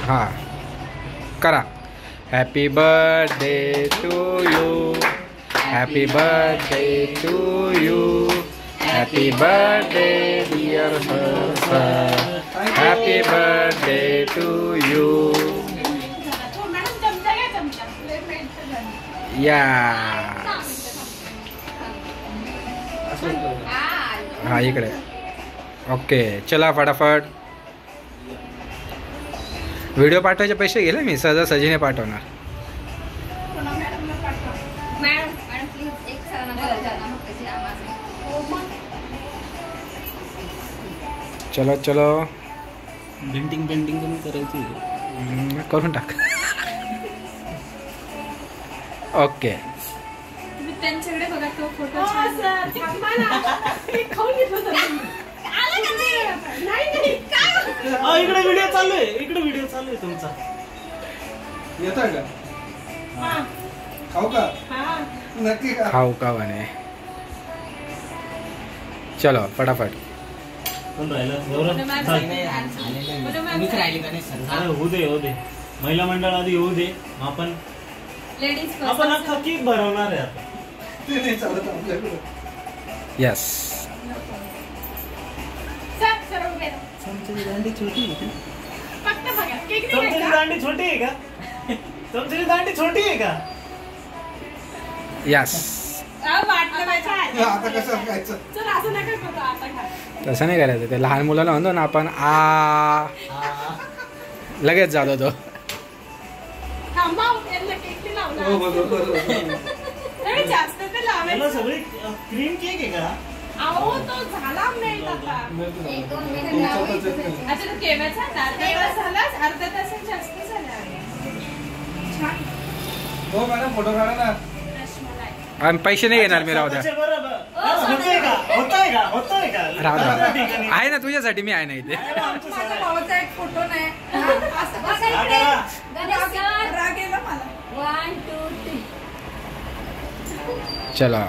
हां करा. Happy birthday to you, happy birthday to you, happy birthday dear sir, happy birthday to you. या हां इकडे. Okay चला फटाफट. व्हिडिओ पाठवायचे पैसे गेले मी सहजासहजीने पाठवणार. चलो चलो पेंटिंग कमी करायची करून टाक. ओके त्यांच्याकडे बघा तो फोटो. इकडे व्हिडिओ चालू आहे, इकडे व्हिडिओ चालू आहे तुमचा. येता का? खाऊ का? नक्की का? खाऊ का म्हणे. चलो फटाफट. कोण राहिलं? होऊ दे. महिला मंडळ आधी येऊ दे. आपण अख्खा केक भरवणार आहे आता. ते नाही चालत आपल्याकडे. यस. चमच्याची दांडी छोटी आहे का? फक्त बघा केक नाही चमच्याची का? दांडी छोटी आहे का? चमच्याची दांडी छोटी आहे का? यस. वाटलं पाहिजे. आता कसं खायचं? चल असं नका करू आता खा. तसं नाही करायचं. ते लहान मुलाला म्हणतो ना आपण आ लगेच जातो तो. थांबा यांना केक नाही लावला. हो बरोबर. नाही जास्त ते याला लावायचं. सगळी क्रीम केक आहे का? अहो तो झाला मेल्ट आता. अच्छा तो केव्हाचा? अर्धा तास झालाच. अर्धा तासात जास्त झाला. छान. हो मॅडम फोटो काढा ना. रसमलाई. आम्ही पैसे नाही घेणार मी. राहू द्या होतोय का? राहू द्या. आहे ना तुझ्यासाठी मी आहे ना इथे. माझ्या भावाचा एक फोटो नाही. असं राग येला मला. 1 2 3 चला